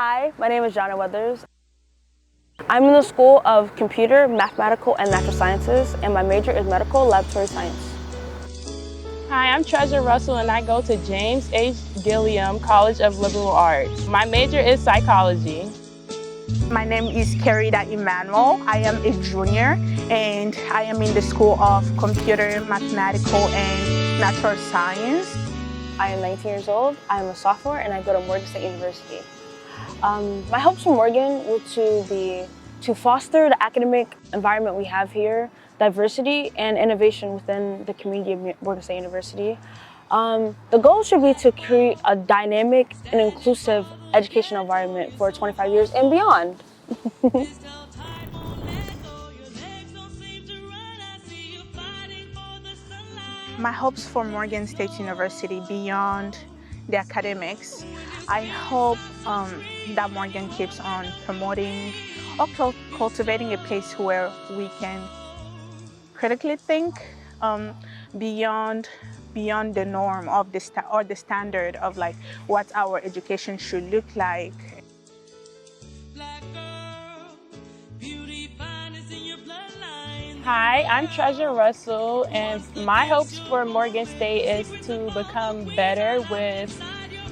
Hi, my name is Jonna Weathers. I'm in the School of Computer, Mathematical, and Natural Sciences, and my major is Medical Laboratory Science. Hi, I'm Treasure Russell and I go to James H. Gilliam College of Liberal Arts. My major is psychology. My name is Kerida Emmanuel. I am a junior and I am in the School of Computer, Mathematical, and Natural Science. I am 19 years old, I am a sophomore, and I go to Morgan State University. My hopes for Morgan were to foster the academic environment we have here, diversity and innovation within the community of Morgan State University. The goal should be to create a dynamic and inclusive educational environment for 25 years and beyond. My hopes for Morgan State University beyond the academics, I hope that Morgan keeps on promoting or cultivating a place where we can critically think beyond the norm of the standard of like what our education should look like. Hi, I'm Treasure Russell and my hopes for Morgan State is to become better with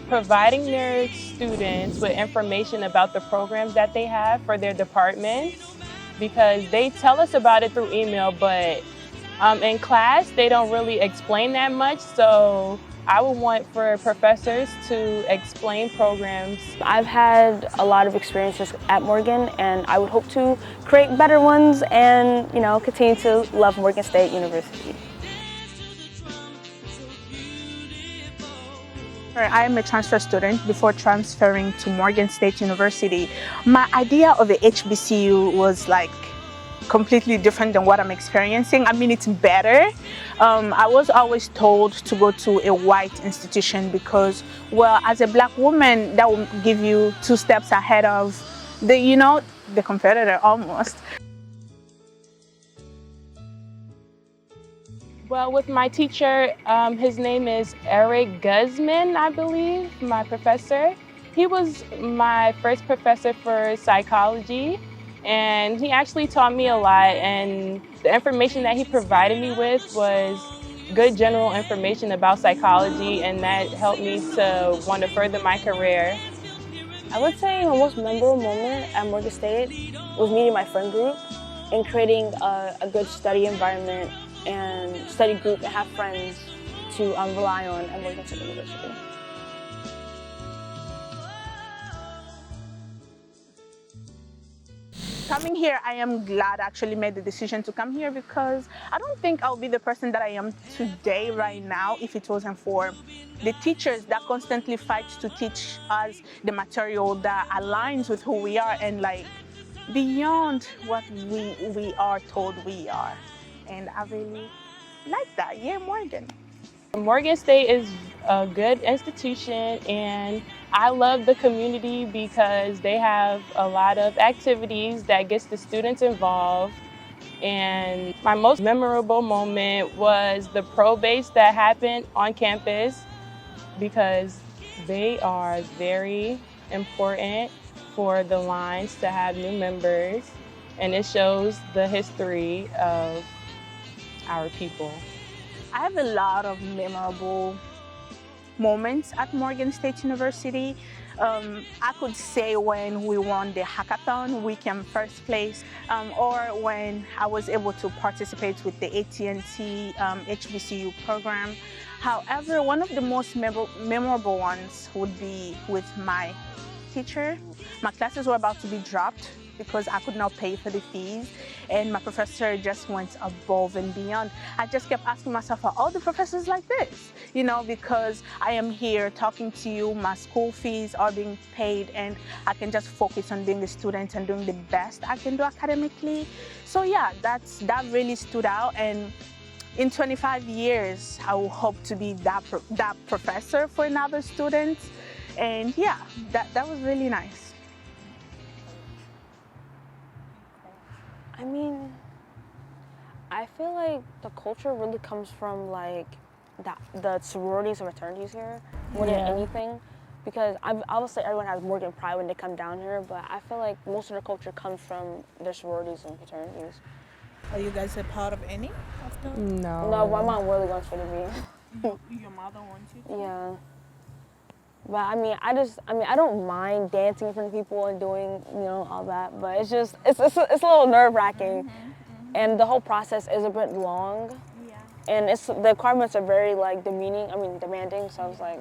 providing their students with information about the programs that they have for their departments, because they tell us about it through email, but in class they don't really explain that much. So I would want for professors to explain programs. I've had a lot of experiences at Morgan, and I would hope to create better ones and, continue to love Morgan State University. I am a transfer student. Before transferring to Morgan State University, my idea of a HBCU was like completely different than what I'm experiencing. I mean, it's better. I was always told to go to a white institution because, well, as a black woman, that will give you 2 steps ahead of the competitor almost. Well, with my teacher, his name is Eric Guzman, I believe, my professor. He was my first professor for psychology, and he actually taught me a lot, and the information that he provided me with was good general information about psychology, and that helped me to want to further my career. I would say my most memorable moment at Morgan State was meeting my friend group and creating a good study environment and study group and have friends to rely on at Morgan State University. Coming here, I am glad I actually made the decision to come here because I don't think I'll be the person that I am today right now if it wasn't for the teachers that constantly fight to teach us the material that aligns with who we are and like beyond what we are told we are. And I really like that. Yeah, Morgan. Morgan State is a good institution, and I love the community because they have a lot of activities that gets the students involved. And my most memorable moment was the pro base that happened on campus, because they are very important for the lines to have new members, and it shows the history of our people. I have a lot of memorable moments at Morgan State University. I could say when we won the hackathon, we came first place, or when I was able to participate with the AT&T HBCU program. However, one of the most memorable ones would be with my teacher. My classes were about to be dropped because I could not pay for the fees, and my professor just went above and beyond. I just kept asking myself, are all the professors like this? Because I am here talking to you, my school fees are being paid, and I can just focus on being a student and doing the best I can do academically. So yeah, that really stood out, and in 25 years, I will hope to be that professor for another student. And yeah, that was really nice. I mean, I feel like the culture really comes from like the sororities and fraternities here more than anything. because obviously everyone has Morgan pride when they come down here, but I feel like most of their culture comes from their sororities and fraternities. Are you guys a part of any of those? No, my mom really wants me to be. Your mother wants you to? Yeah. But I don't mind dancing in front of people and doing, all that. But it's just, it's a little nerve wracking, and the whole process is a bit long, Yeah. and the requirements are very demanding. So I was like,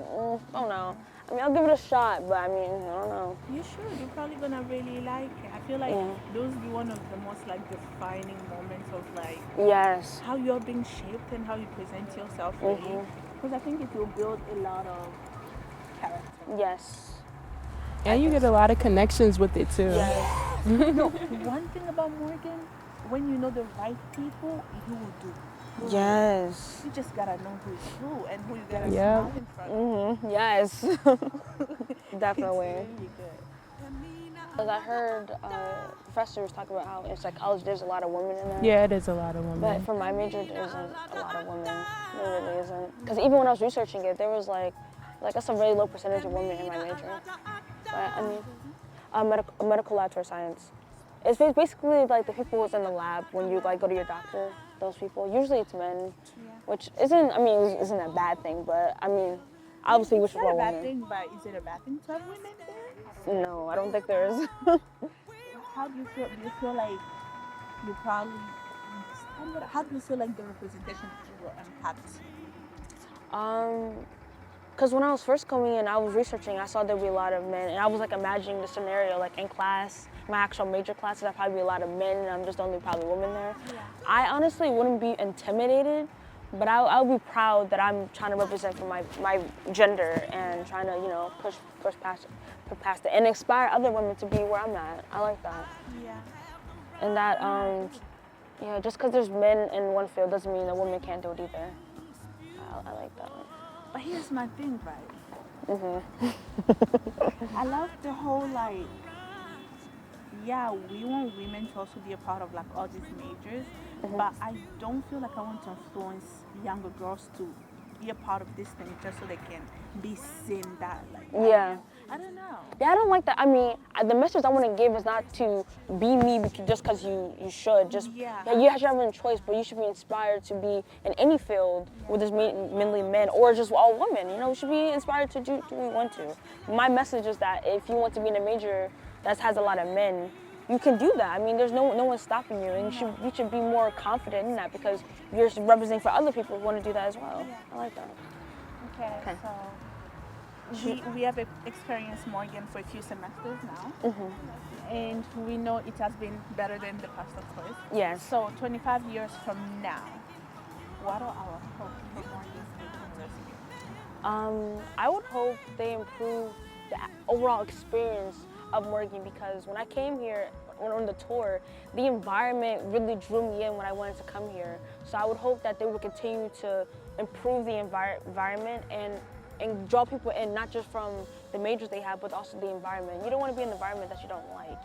don't know. I'll give it a shot, but I don't know. You should. You're probably gonna really like it. I feel like Yeah. those be one of the most like defining moments of like Yes. how you're being shaped and how you present yourself really. Because I think it will build a lot of character. Yes. And you get a lot of connections with it too. Yes. No, one thing about Morgan, when you know the right people, you will do. good. Yes. You just gotta know who's who and who you gotta Yeah. smile in front of. Yes. It's Definitely. really good. Because I heard professors talk about how in psychology there's a lot of women in there. Yeah, it is a lot of women. But for my major, there isn't a lot of women. There really isn't. Because even when I was researching it, there was like that's a really low percentage of women in my major. But medical laboratory science. It's basically like the people who's in the lab when you like go to your doctor. Those people. Usually it's men, which isn't a bad thing. But obviously we It's should not a go bad women. thing, but is it a bad thing to have women there? No, I don't think there is. How do you feel? Do you feel like you probably understand it? How do you feel like the representation will impact you? Because when I was first coming in, I was researching, I saw there'd be a lot of men, and I was like imagining the scenario, like in class, my actual major classes, there'd probably be a lot of men, and I'm just the only probably woman there. Yeah. I honestly wouldn't be intimidated, but I would be proud that I'm trying to represent for my gender and trying to, push past it and inspire other women to be where I'm at. I like that. Yeah. And that, just because there's men in one field doesn't mean a woman can't do it either. I like that. But here's my thing, right? I love the whole like, yeah, we want women to also be a part of like all these majors, but I don't feel like I want to influence younger girls to be a part of this thing just so they can be seen that like. Yeah. I don't know. Yeah, I don't like that. The message I want to give is not to be me just because you should. Just Yeah. you should have a choice, but you should be inspired to be in any field where there's mainly men or just all women. You should be inspired to do what you want to. My message is that if you want to be in a major that has a lot of men, you can do that. There's no one stopping you, and you should be more confident in that because you're representing for other people who want to do that as well. I like that. Okay. So we have experienced Morgan for a few semesters now, and we know it has been better than the past, of course. Yes. So 25 years from now, what are our hopes for Morgan State University? I would hope they improve the overall experience of Morgan because when I came here on the tour, the environment really drew me in when I wanted to come here. So I would hope that they would continue to improve the environment and draw people in, not just from the majors they have, but also the environment. You don't want to be in an environment that you don't like,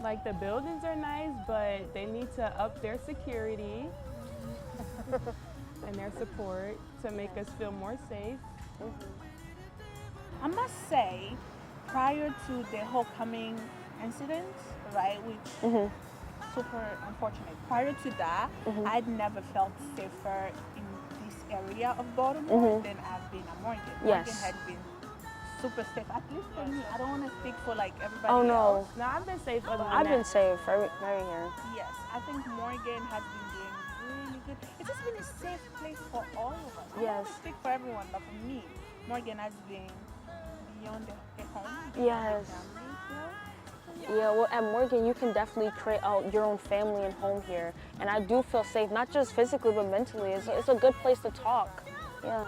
Like the buildings are nice, but they need to up their security and their support to make us feel more safe. I must say, prior to the homecoming incident, right, which super unfortunate. Prior to that, I'd never felt safer in this area of Baltimore than I've been at Morgan. Yes. Morgan had been super safe, at least for me. I don't want to speak for like everybody Oh no, else. No, I've been safe other than I've been that. safe very here. Yes, I think Morgan has been doing really good. It's just been a safe place for all of us. I don't want Yes. to speak for everyone, but for me, Morgan has been beyond the home. Yes. Yeah, well, at Morgan, you can definitely create your own family and home here. And I do feel safe, not just physically, but mentally. It's a good place to talk. Yeah.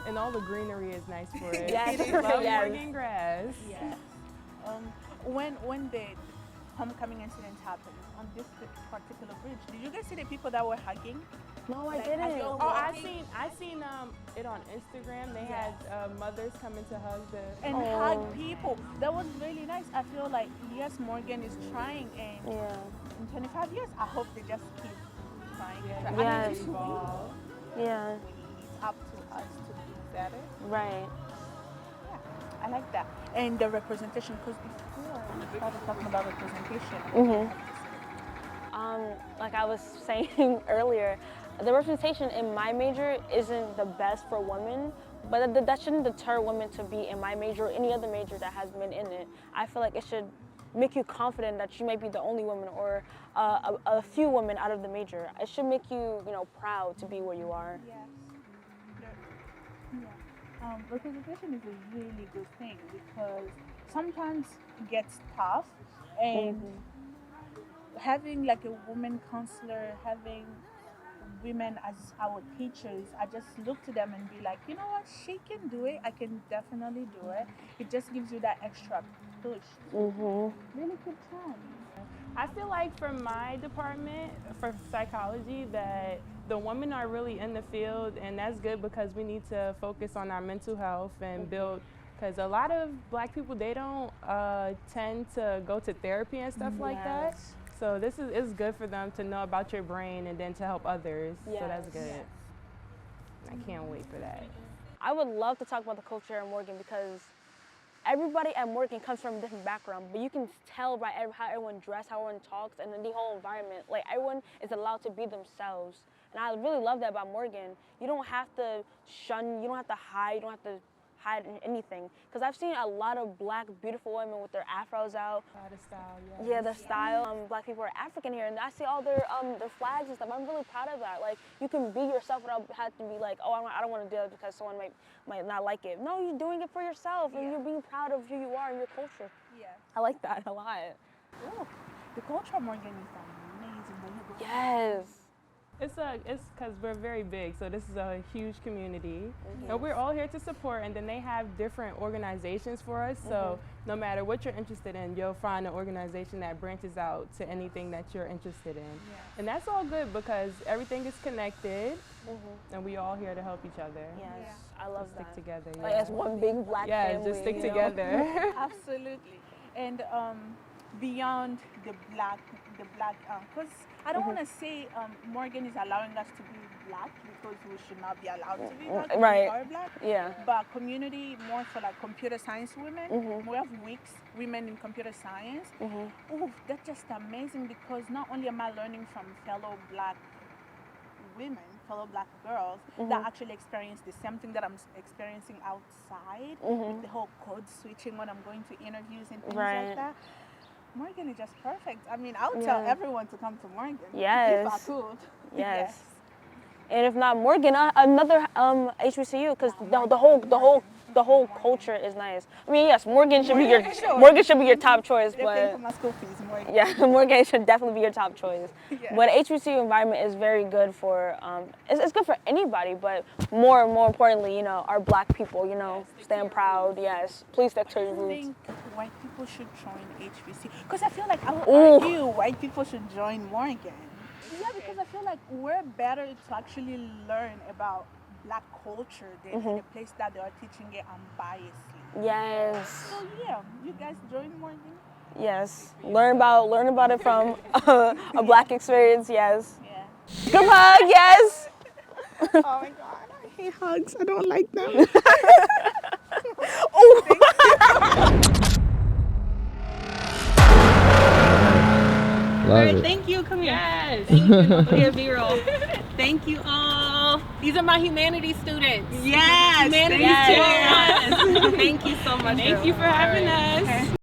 And all the greenery is nice for it. Yes. I love Yes. Morgan grass. Yes. When the homecoming incident happened on this particular bridge, did you guys see the people that were hugging? No, I Like, didn't. have you- Oh, I seen it on Instagram. They had mothers coming to hug the. And hug people. That was really nice. I feel like yes, Morgan is trying, and Yeah. in 25 years, I hope they just keep trying. Yeah, I Yes. mean, evolve. Yeah. it's up to us to do better. Right. like that. And the representation, because before we started talking about representation, Like I was saying earlier, the representation in my major isn't the best for women, but that shouldn't deter women to be in my major or any other major that has men in it. I feel like it should make you confident that you might be the only woman or a few women out of the major. It should make you, proud to be where you are. yes. Representation is a really good thing because sometimes it gets tough, and having like a woman counselor, having women as our teachers, I just look to them and be like, you know what, she can do it. I can definitely do it. It just gives you that extra push. Really keep trying. I feel like for my department, for psychology, that the women are really in the field, and that's good because we need to focus on our mental health and build, because a lot of Black people, they don't tend to go to therapy and stuff like that. So this is good for them to know about your brain and then to help others. So that's good. I can't wait for that. I would love to talk about the culture at Morgan because everybody at Morgan comes from a different background, but you can tell by how everyone dresses, how everyone talks, and then the whole environment. Like, everyone is allowed to be themselves. And I really love that about Morgan. You don't have to shun, you don't have to hide, you don't have to hide anything. Because I've seen a lot of Black, beautiful women with their afros out. The style, Yeah, the style. Black people are African here, and I see all their flags and stuff. I'm really proud of that. Like, you can be yourself without having to be like, oh, I don't want to do it because someone might not like it. No, you're doing it for yourself, and you're being proud of who you are and your culture. Yeah. I like that a lot. Oh, the culture of Morgan is amazing. When you go Yes. It's because we're very big, so this is a huge community. And we're all here to support, and then they have different organizations for us, so no matter what you're interested in, you'll find an organization that branches out to anything that you're interested in. And that's all good because everything is connected, and we all here to help each other. Yes, I love Just that. stick together. Like, as one big Black family. Just stick you know? together. Absolutely. And beyond the black, because I don't want to say Morgan is allowing us to be Black because we should not be allowed to be Black. Right. We are Black. Yeah. But community more for like computer science women. We have weeks women in computer science. Oh, that's just amazing because not only am I learning from fellow Black women, fellow Black girls that actually experience the same thing that I'm experiencing outside with the whole code switching when I'm going to interviews and things like that. Morgan is just perfect. I mean, I'll tell everyone to come to Morgan. Yes. If I could. Yes. And if not Morgan, another HBCU, because the whole culture is nice. I mean, yes, Morgan should be your top choice, They're paying for but my school fees, Morgan. yeah, Morgan should definitely be your top choice. But HBCU environment is very good for it's good for anybody, but more importantly, our Black people, stand proud. Yes, please stick to your I roots. think white people should join HBC because I feel like I would argue white people should join Morgan. Yeah, because I feel like we're better to actually learn about Black culture than in a place that they are teaching it unbiasedly. Yes. So yeah, you guys join Morgan? Yes. Learn about it from a Black experience. Yes. Yeah. Group hug. Yes. Oh my God, I hate hugs. I don't like them. Thank you. Come here. Yes. Thank you. Here, B-roll. Thank you all. These are my humanities students. Yes. Humanities Yes. too. Thank you so much. Thank you for having us.